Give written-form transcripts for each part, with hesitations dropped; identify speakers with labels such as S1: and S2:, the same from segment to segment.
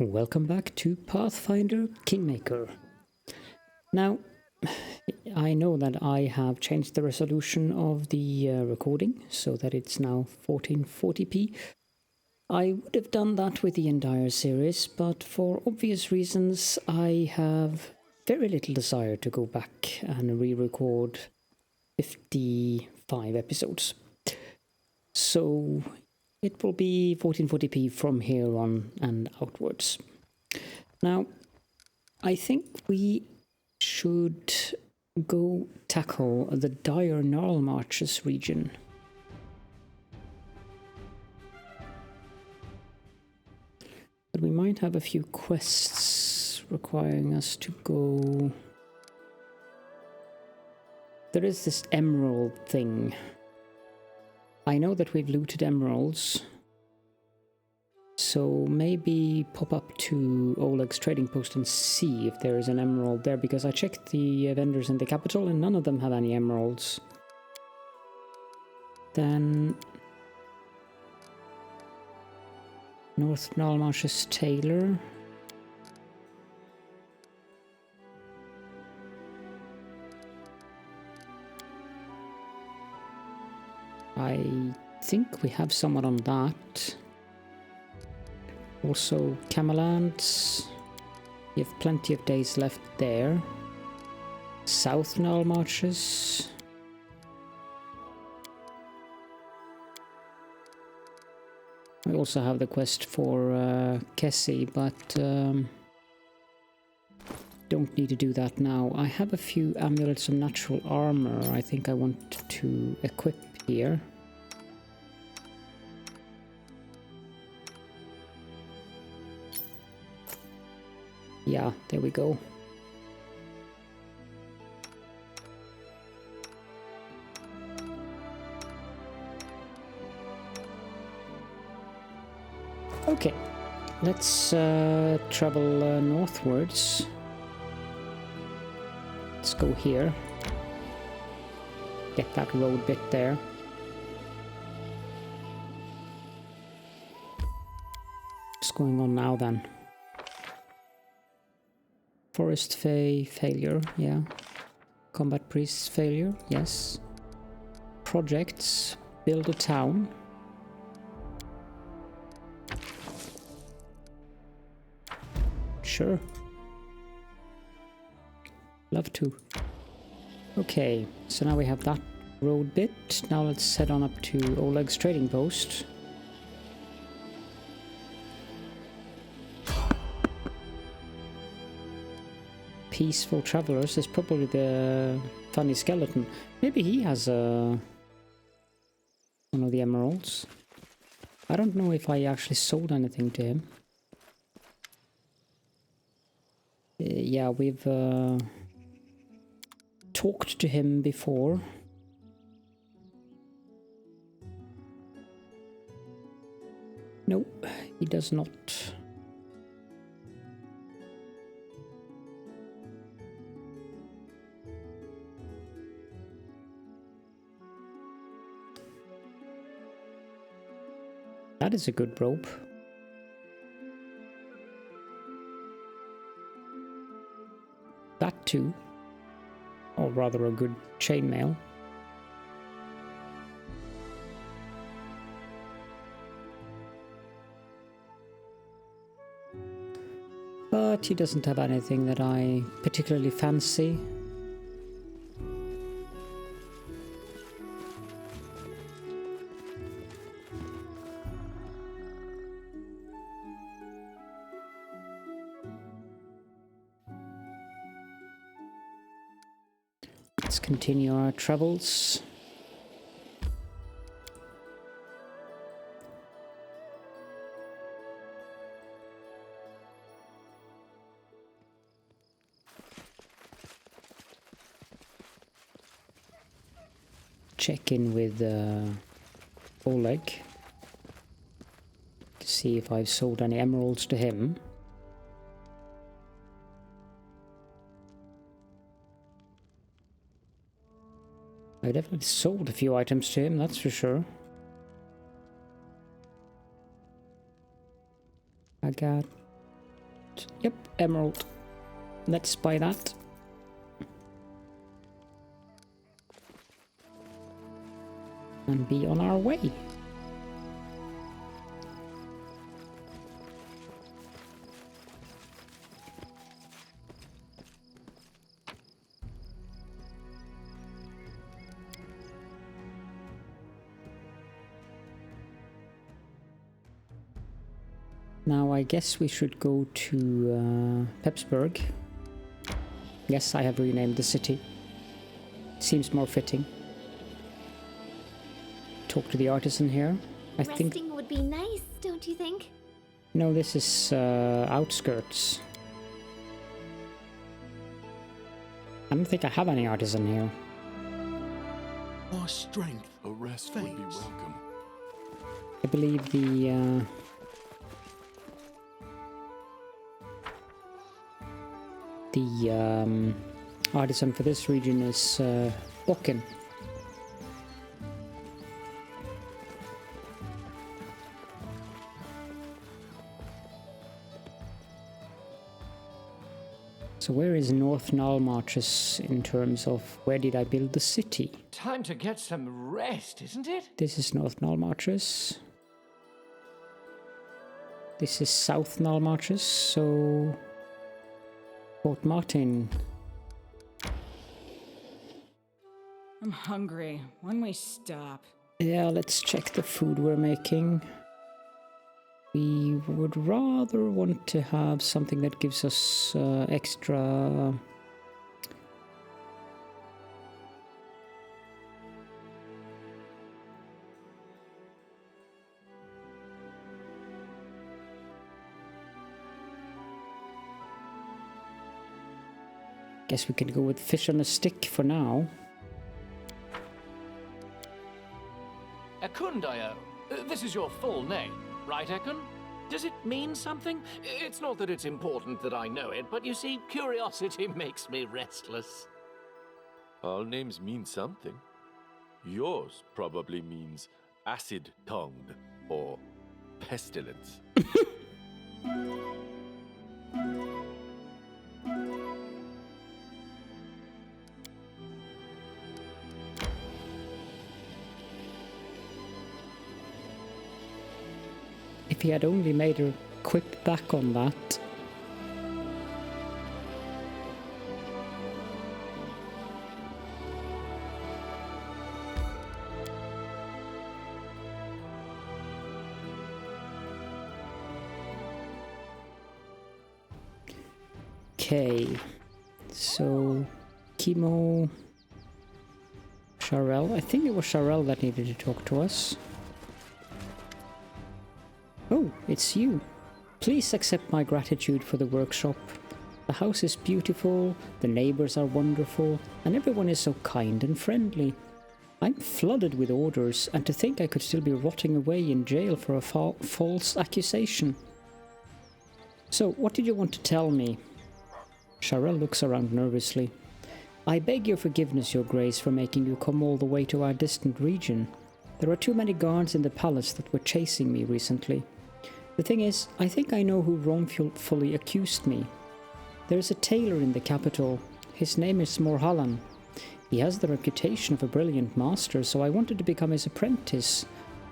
S1: Welcome back to Pathfinder Kingmaker. Now, I know that I have changed the resolution of the recording so that it's now 1440p. I would have done that with the entire series, but for obvious reasons I have very little desire to go back and re-record 55 episodes. So it will be 1440p from here on and outwards. Now, I think we should go tackle the dire Narlmarches region. But we might have a few quests requiring us to go. There is this emerald thing. I know that we've looted emeralds, so maybe pop up to Oleg's trading post and see if there is an emerald there, because I checked the vendors in the capital and none of them have any emeralds. Then North Narlmarches Tailor. I think we have someone on that. Also Camelands. We have plenty of days left there. South Narlmarches. We also have the quest for Kessie, but don't need to do that now. I have a few amulets of natural armor I think I want to equip here. Yeah, there we go. Okay, let's travel northwards. Let's go here. Get that road bit there. What's going on now then? Forest Fae failure, yeah. Combat Priests failure, yes. Projects, build a town. Sure. Love to. Okay, so now we have that road bit. Now let's head on up to Oleg's trading post. Peaceful Travelers is probably the funny skeleton. Maybe he has one of the emeralds. I don't know if I actually sold anything to him. Yeah, we've talked to him before. No, he does not. That is a good rope. That too. Or rather a good chainmail. But he doesn't have anything that I particularly fancy. Let's continue our travels. Check in with Oleg to see if I've sold any emeralds to him. I definitely sold a few items to him, that's for sure. I got emerald. Yep, emerald. Let's buy that. And be on our way. Now I guess we should go to Pepsburg. Yes, I have renamed the city. Seems more fitting. Talk to the artisan here. I think
S2: Resting would be nice, don't you think?
S1: no, this is outskirts. I don't think I have any artisan here.
S3: Our strength.
S4: A rest would be welcome.
S1: I believe the artisan for this region is Bokken. So where is North Narlmarches in terms of where did I build the city?
S5: Time to get some rest, isn't it?
S1: This is North Narlmarches. This is South Narlmarches, so Port Martin.
S6: I'm hungry. When we stop?
S1: Yeah, let's check the food we're making. We would rather want to have something that gives us extra... Guess we can go with fish on a stick for now.
S5: Ekundayo. This is your full name, right, Ekun? Does it mean something? It's not that it's important that I know it, but you see, curiosity makes me restless.
S4: All names mean something. Yours probably means acid-tongued or pestilence.
S1: If he had only made a quick back on that. Okay, so Chemo, Sharel. I think it was Sharel that needed to talk to us. Oh, it's you. Please accept my gratitude for the workshop. The house is beautiful, the neighbors are wonderful, and everyone is so kind and friendly. I'm flooded with orders, and to think I could still be rotting away in jail for a false accusation. So, what did you want to tell me? Sharel looks around nervously. I beg your forgiveness, Your Grace, for making you come all the way to our distant region. There are too many guards in the palace that were chasing me recently. The thing is, I think I know who wrongfully accused me. There is a tailor in the capital. His name is Morhallan. He has the reputation of a brilliant master, so I wanted to become his apprentice.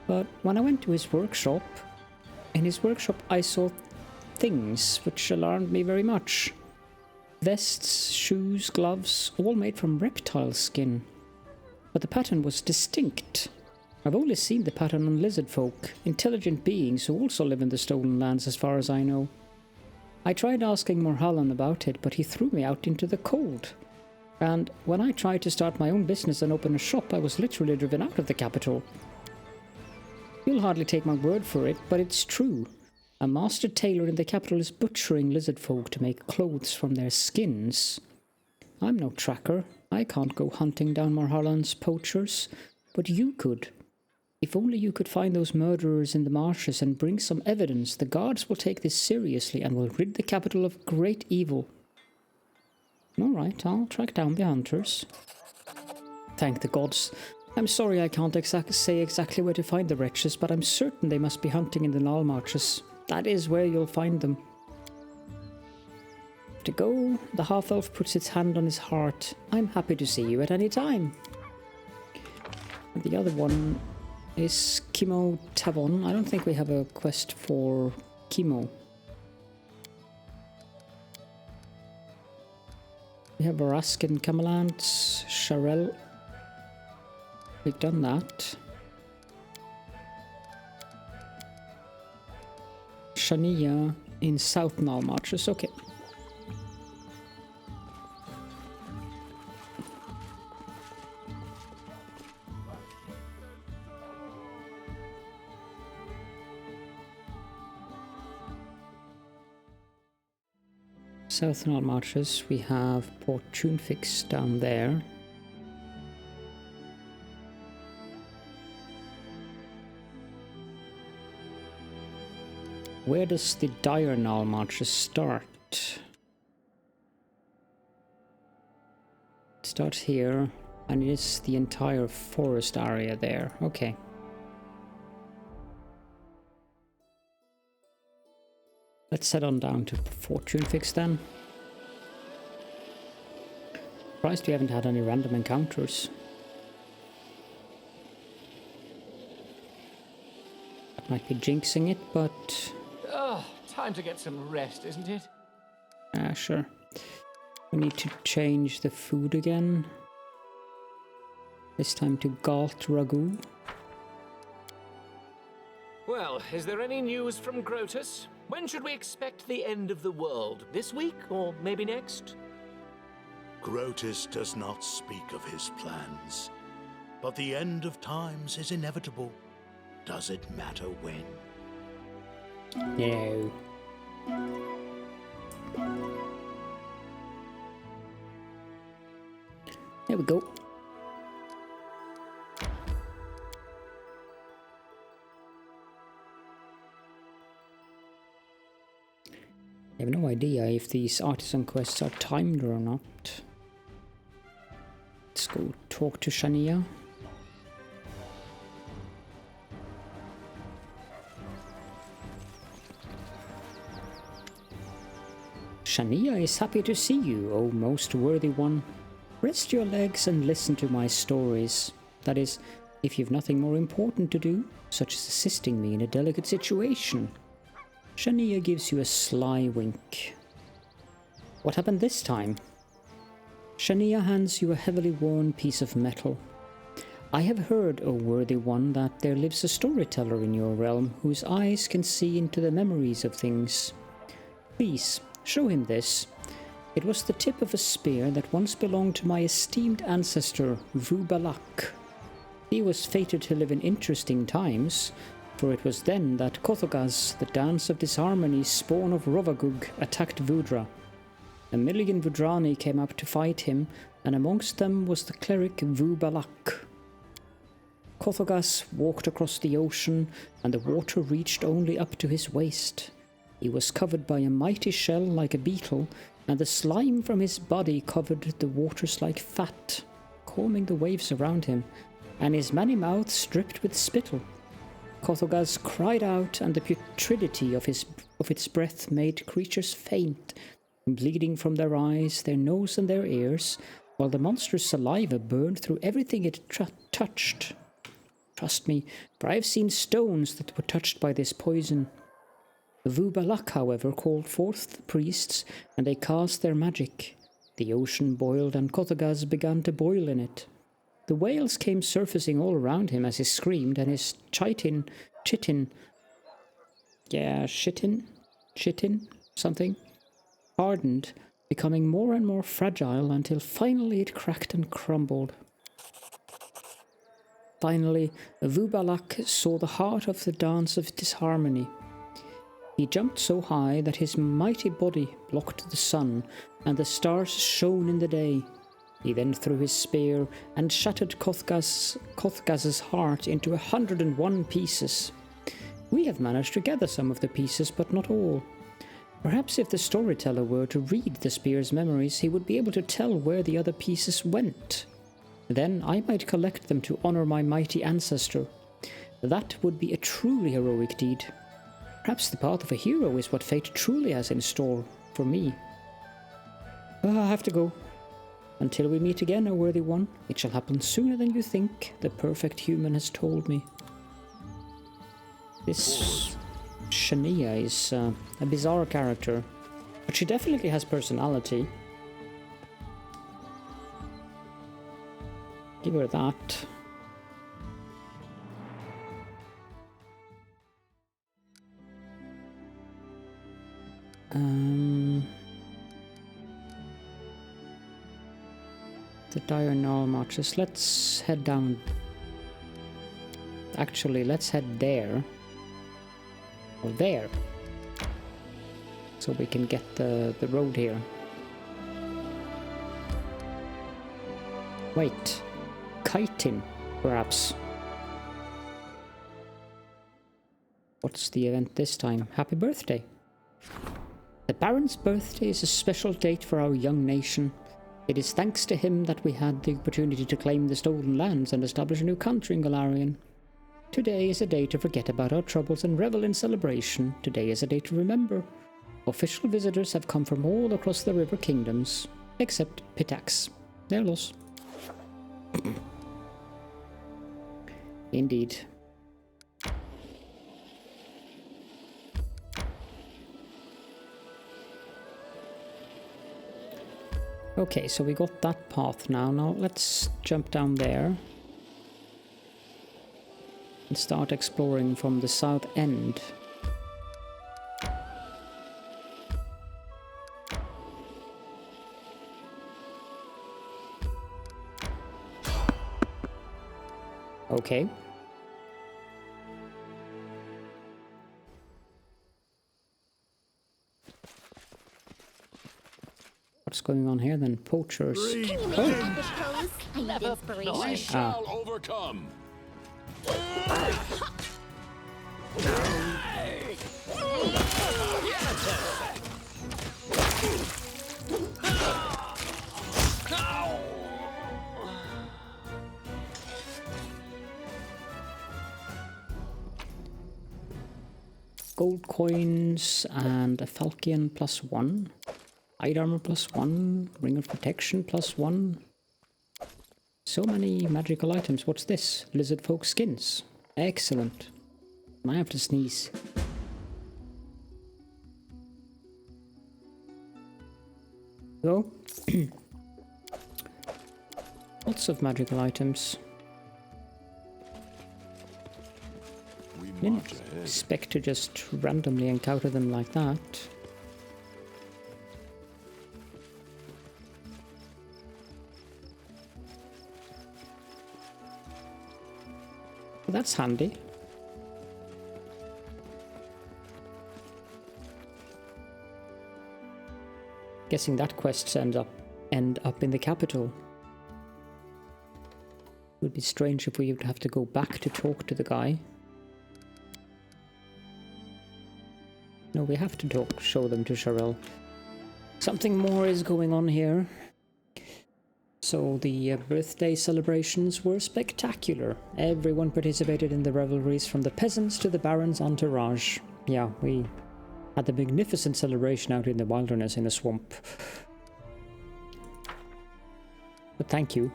S1: But when I went to his workshop, in his workshop I saw things which alarmed me very much. Vests, shoes, gloves, all made from reptile skin. But the pattern was distinct. I've only seen the pattern on lizard folk, intelligent beings who also live in the stolen lands as far as I know. I tried asking Morhallan about it, but he threw me out into the cold. And when I tried to start my own business and open a shop, I was literally driven out of the capital. You'll hardly take my word for it, but it's true. A master tailor in the capital is butchering lizard folk to make clothes from their skins. I'm no tracker. I can't go hunting down Morhallan's poachers, but you could. If only you could find those murderers in the marshes and bring some evidence, the guards will take this seriously and will rid the capital of great evil. All right, I'll track down the hunters. Thank the gods. I'm sorry I can't say exactly where to find the wretches, but I'm certain they must be hunting in the Narlmarches. That is where you'll find them. to go. The half-elf puts its hand on his heart. I'm happy to see you at any time. And the other one is Kimo Tavon. I don't think we have a quest for Kimo. We have Raskin Kamalant, Sharel. We've done that. Shania in South Narlmarches, okay. South Narlmarches, we have Port Tunefix down there. Where does the Diurnal marches start? It starts here, and it is the entire forest area there. Okay. Let's head on down to Fortune Fix then. Surprised we haven't had any random encounters. That might be jinxing it, but...
S5: Oh, time to get some rest, isn't it?
S1: Sure. We need to change the food again. This time to Galt Ragu.
S5: Well, is there any news from Grotus? When should we expect the end of the world? This week, or maybe next?
S3: Grotus does not speak of his plans, but the end of times is inevitable. Does it matter when?
S1: No. There we go. I have no idea if these artisan quests are timed or not. Let's go talk to Shania. Shania is happy to see you, O most worthy one. Rest your legs and listen to my stories. That is, if you've nothing more important to do, such as assisting me in a delicate situation. Shania gives you a sly wink. What happened this time? Shania hands you a heavily worn piece of metal. I have heard, O worthy one, that there lives a storyteller in your realm whose eyes can see into the memories of things. Please, show him this. It was the tip of a spear that once belonged to my esteemed ancestor, Vu Balak. He was fated to live in interesting times, for it was then that Kothogaz, the dance of disharmony spawn of Rovagug, attacked Vudra. 1,000,000 Vudrani came up to fight him, and amongst them was the cleric Vu Balak. Kothogaz walked across the ocean, and the water reached only up to his waist. He was covered by a mighty shell like a beetle, and the slime from his body covered the waters like fat, combing the waves around him, and his many mouths dripped with spittle. Kothogaz cried out, and the putridity of its breath made creatures faint, bleeding from their eyes, their nose and their ears, while the monster's saliva burned through everything it touched. Trust me, for I have seen stones that were touched by this poison. Vu Balak, however, called forth the priests, and they cast their magic. The ocean boiled, and Kothogaz began to boil in it. The whales came surfacing all around him as he screamed, and his chitin, something, hardened, becoming more and more fragile until finally it cracked and crumbled. Finally, Vu Balak saw the heart of the dance of disharmony. He jumped so high that his mighty body blocked the sun, and the stars shone in the day. He then threw his spear and shattered Kothgaz's heart into 101 pieces. We have managed to gather some of the pieces, but not all. Perhaps if the storyteller were to read the spear's memories, he would be able to tell where the other pieces went. Then I might collect them to honor my mighty ancestor. That would be a truly heroic deed. Perhaps the path of a hero is what fate truly has in store for me. I have to go. Until we meet again, O worthy one, it shall happen sooner than you think, the perfect human has told me. This Shania is a bizarre character, but she definitely has personality. Give her that. The dire Narlmarches. Let's head down. Actually, let's head there. Or there. So we can get the road here. Wait. Kiting, perhaps. What's the event this time? Happy birthday. The Baron's birthday is a special date for our young nation. It is thanks to him that we had the opportunity to claim the stolen lands and establish a new country in Golarion. Today is a day to forget about our troubles and revel in celebration. Today is a day to remember. Official visitors have come from all across the River Kingdoms, except Pitax. Their loss. Indeed. Okay, so we got that path now. Now let's jump down there and start exploring from the south end. Okay. What's going on here then? Poachers.
S2: Can you make an epic pose? I need inspiration.
S4: We shall overcome.
S1: Gold coins and a Falchion +1. Hide armor +1. Ring of protection +1. So many magical items. What's this? Lizard folk skins. Excellent. I have to sneeze. So, lots of magical items. Didn't expect to just randomly encounter them like that. Well, that's handy. Guessing that quest end up in the capital. Would be strange if we would have to go back to talk to the guy. No, we have to show them to Sharel. Something more is going on here. So the birthday celebrations were spectacular. Everyone participated in the revelries, from the peasants to the Baron's entourage. Yeah, we had a magnificent celebration out in the wilderness in a swamp. But thank you.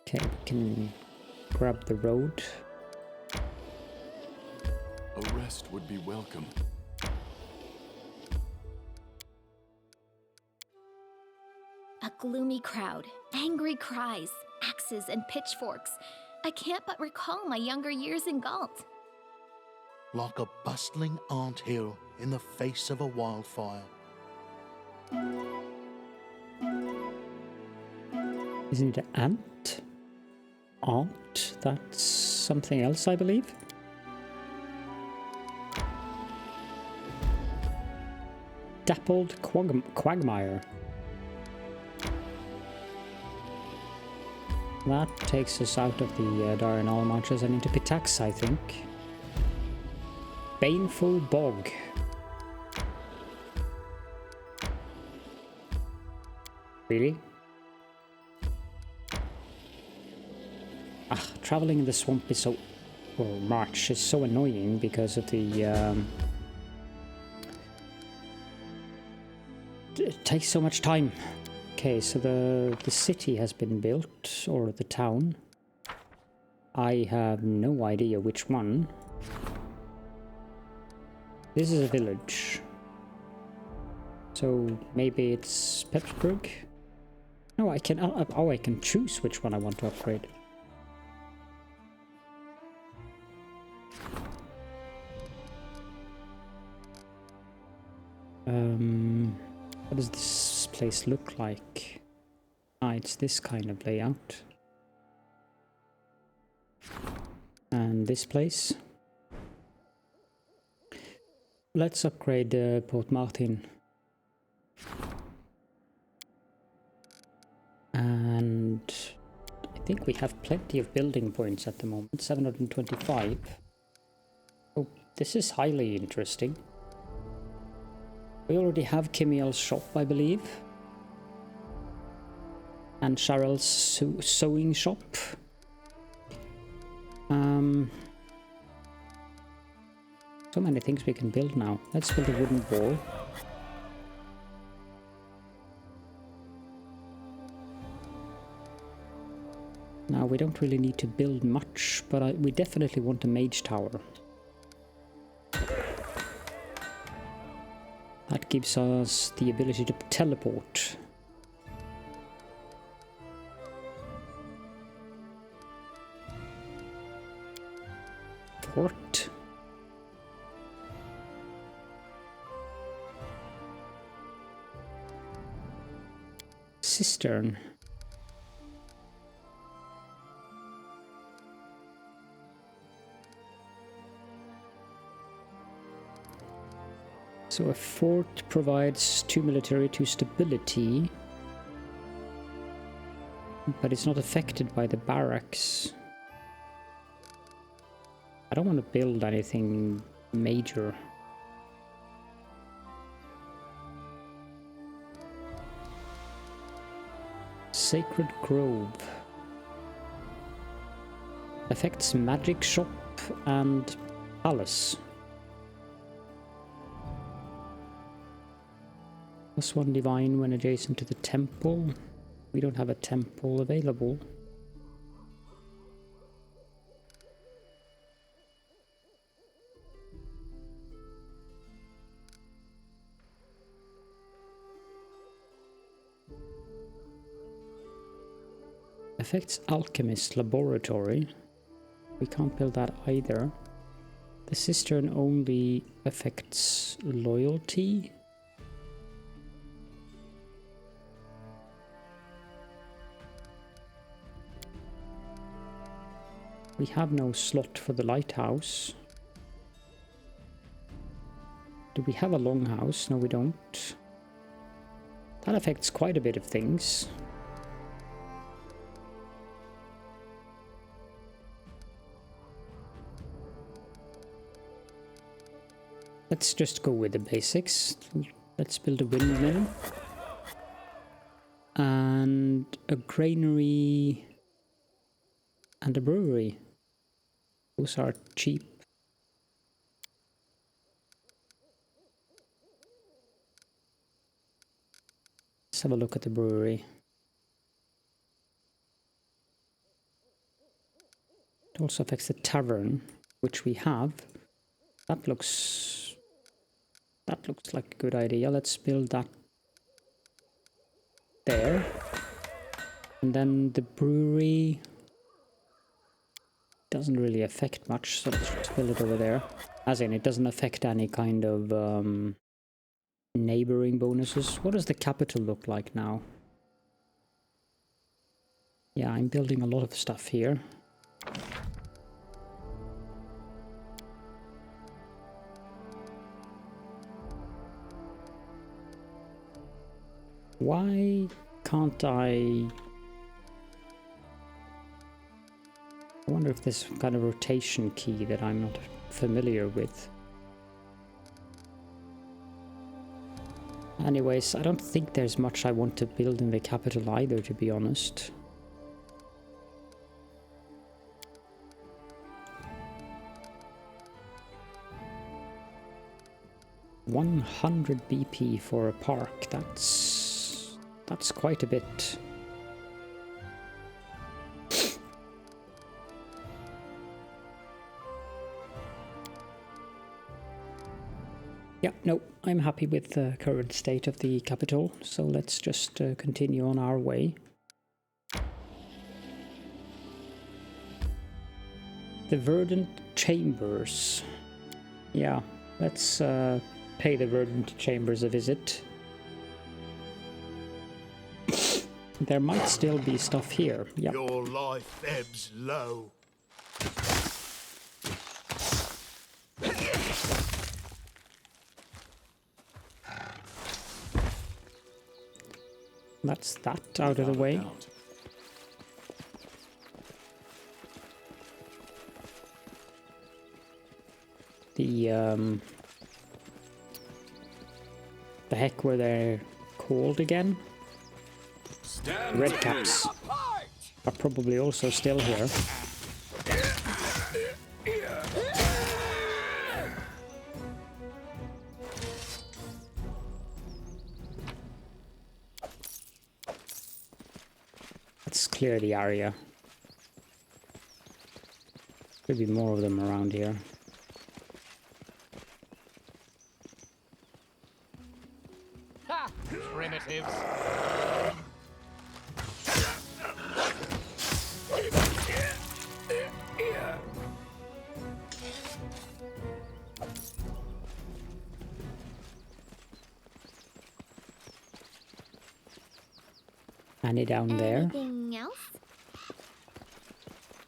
S1: Okay, we can grab the road.
S4: A rest would be welcome.
S2: A gloomy crowd, angry cries, axes and pitchforks. I can't but recall my younger years in Galt.
S3: Like a bustling anthill in the face of a wildfire.
S1: Isn't it ant? Ant? That's something else, I believe. Dappled quagmire. That takes us out of the dire Narlmarches and into Pitax, I think. Baneful Bog. Really? Traveling in the swamp is so... or march is so annoying because of the it takes so much time. Okay, so the city has been built, or the town. I have no idea which one. This is a village. So maybe it's Petersburg? No, I can. Oh, I can choose which one I want to upgrade. What does this place look like? Ah, it's this kind of layout. And this place. Let's upgrade Port Martin. And I think we have plenty of building points at the moment. 725. Oh, this is highly interesting. We already have Kimiel's shop, I believe. And Cheryl's sewing shop. So many things we can build now. Let's build a wooden wall. Now, we don't really need to build much, but we definitely want a mage tower. That gives us the ability to teleport. Fort. Cistern. So a fort provides 2 military, 2 stability, but it's not affected by the barracks. I don't want to build anything major. Sacred Grove. Affects magic shop and palace. +1 divine when adjacent to the temple. We don't have a temple available. Affects alchemist laboratory. We can't build that either. The cistern only affects loyalty. We have no slot for the lighthouse. Do we have a longhouse? No, we don't. That affects quite a bit of things. Let's just go with the basics. Let's build a windmill. And a granary. And a brewery. Those are cheap. Let's have a look at the brewery. It also affects the tavern, which we have. That looks like a good idea. Let's build that there. And then the brewery doesn't really affect much, so let's just build it over there. As in, it doesn't affect any kind of neighboring bonuses. What does the capital look like now? Yeah, I'm building a lot of stuff here. Why can't I wonder if there's some kind of rotation key that I'm not familiar with. Anyways, I don't think there's much I want to build in the capital either, to be honest. 100 BP for a park. That's quite a bit. Yeah, no, I'm happy with the current state of the capital, so let's just continue on our way. The Verdant Chambers. Yeah, let's pay the Verdant Chambers a visit. There might still be stuff here. Yep.
S3: Your life ebbs low.
S1: That's that out of the way. The heck were they called again? Red caps are probably also still here. Let's clear the area. Could be more of them around here.
S5: Ha! Primitives.
S1: Any down there?
S2: Anything else?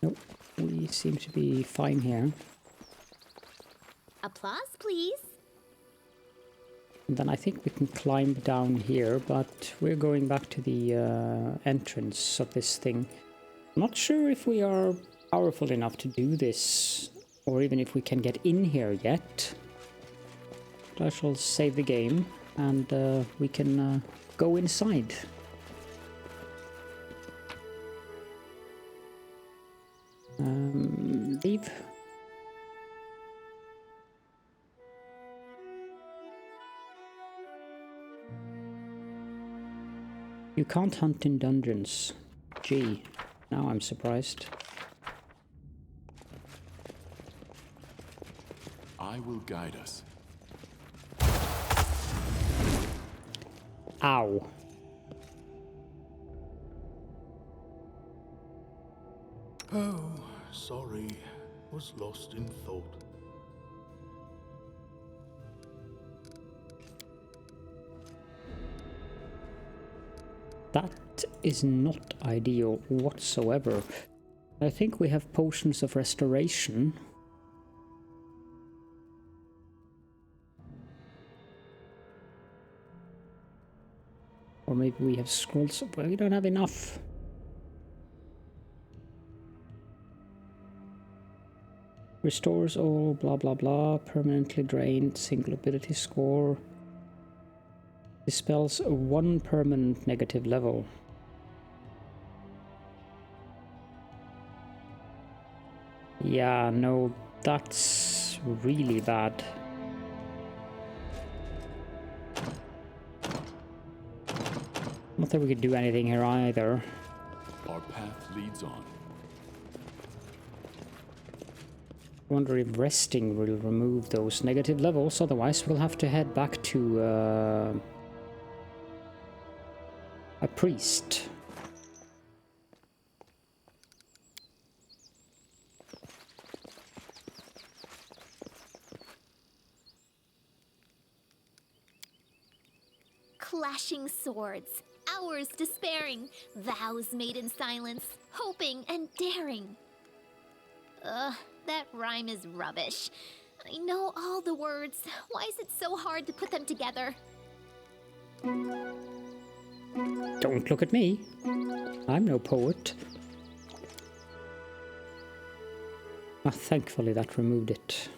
S1: Nope, we seem to be fine here.
S2: Applause, please.
S1: And then I think we can climb down here, but we're going back to the entrance of this thing. I'm not sure if we are powerful enough to do this, or even if we can get in here yet. But I shall save the game, and we can go inside. Leave. You can't hunt in dungeons. Gee, now I'm surprised.
S4: I will guide us.
S1: Ow.
S3: Oh, sorry. Was lost in thought.
S1: That is not ideal whatsoever. I think we have potions of restoration. Or maybe we have scrolls, but we don't have enough. Restores all blah blah blah, permanently drained, single ability score. Dispels one permanent negative level. Yeah, no, that's really bad. Not that we could do anything here either.
S4: Our path leads on.
S1: Wonder if resting will remove those negative levels, otherwise we'll have to head back to a priest.
S2: Clashing swords, hours despairing, vows made in silence, hoping and daring. Ugh, that rhyme is rubbish. I know all the words. Why is it so hard to put them together?
S1: Don't look at me. I'm no poet. Ah, thankfully that removed it.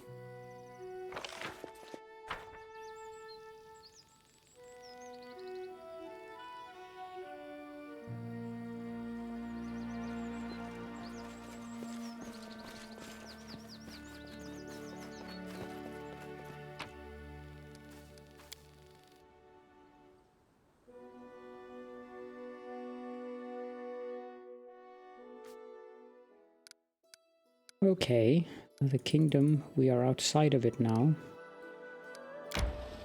S1: Okay, the kingdom, we are outside of it now.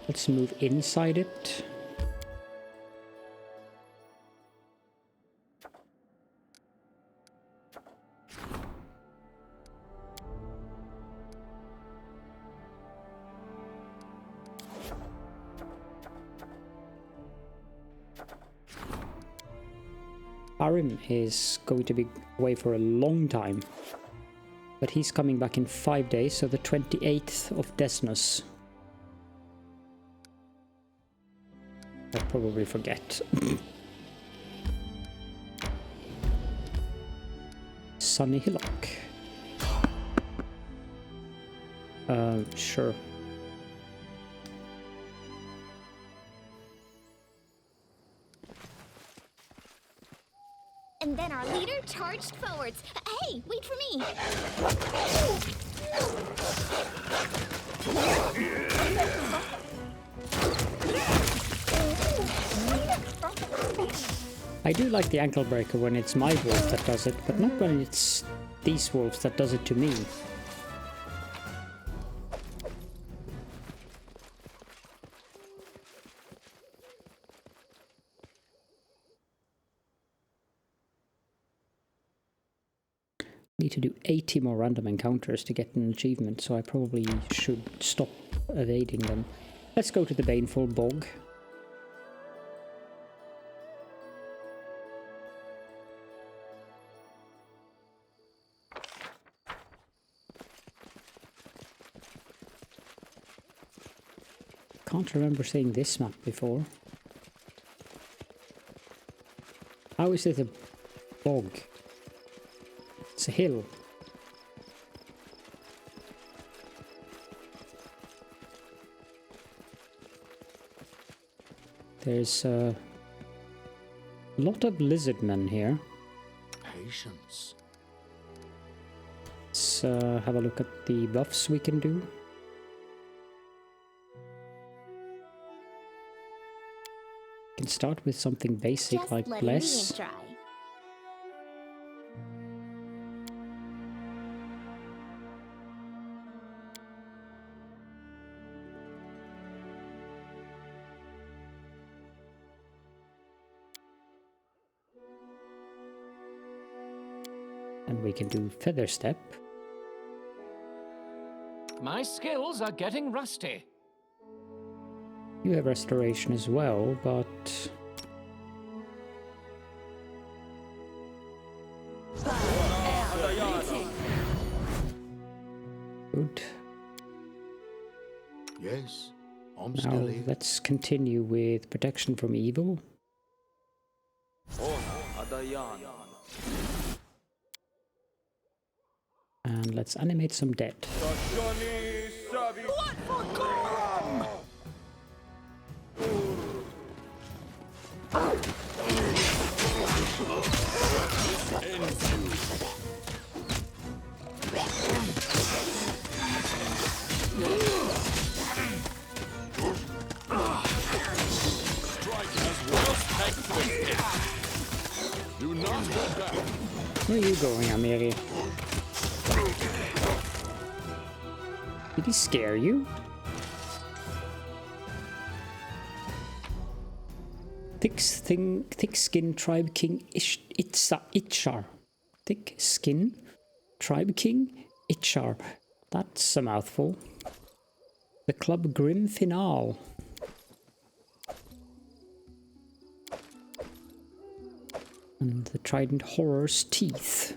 S1: Let's move inside it. Arim is going to be away for a long time, but he's coming back in 5 days, so the 28th of Desnus. I'll probably forget. Sunny Hillock. Sure.
S2: And then our leader charged forwards. Hey, wait for me!
S1: I do like the ankle breaker when it's my wolf that does it, but not when it's these wolves that does it to me. Need to do 80 more random encounters to get an achievement, so I probably should stop evading them. Let's go to the Baneful Bog. Can't remember seeing this map before. How is it a bog? It's a hill. There's a lot of lizardmen here.
S3: Patience.
S1: Let's have a look at the buffs we can do. Can start with something basic
S2: Just
S1: like
S2: letting
S1: bless.
S2: the ink dry.
S1: And we can do feather step.
S5: My skills are getting rusty.
S1: You have restoration as well, but good.
S3: Yes, I'm
S1: Now
S3: still here.
S1: let's continue with protection from evil. And let's animate some dead.
S4: Do not hold back.
S1: Where are you going, Amiri? Did he scare you? Thick skin tribe king Itchar. Thick skin tribe king Itchar. That's a mouthful. The club grim finale. And the trident horror's teeth.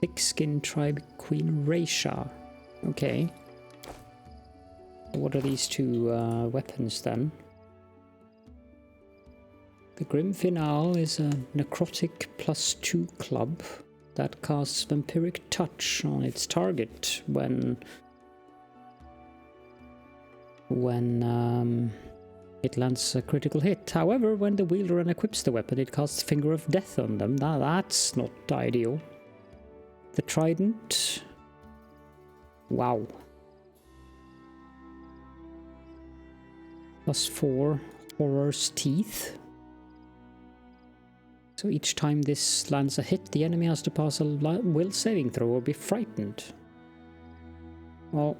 S1: Thick-skinned tribe Queen Raisha. Okay. What are these two weapons then? The Grim Finale is a necrotic +2 club that casts vampiric touch on its target when it lands a critical hit. However, when the wielder unequips the weapon, it casts Finger of Death on them. Now that's not ideal. The trident. Wow. +4 horror's teeth. So each time this lands a hit, the enemy has to pass a will saving throw or be frightened. Well,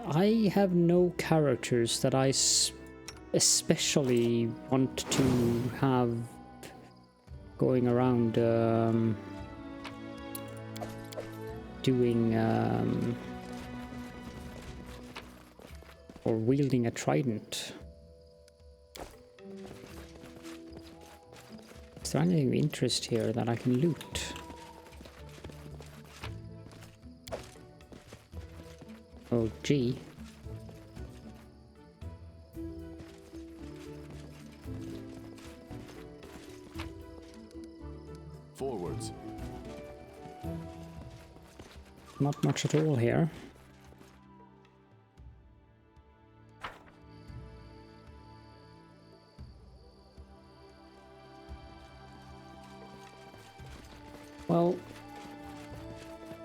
S1: I have no characters that I especially want to have going around doing or wielding a trident. Is there anything of interest here that I can loot? Oh, gee.
S4: Forwards.
S1: Not much at all here. Well,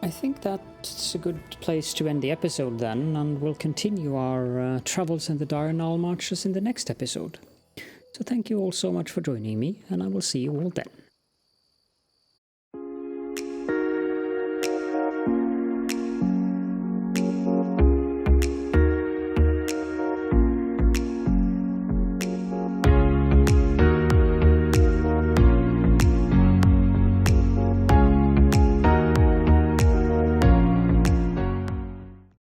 S1: I think that's a good place to end the episode then, and we'll continue our travels in the dire Narlmarches in the next episode. So thank you all so much for joining me, and I will see you all then.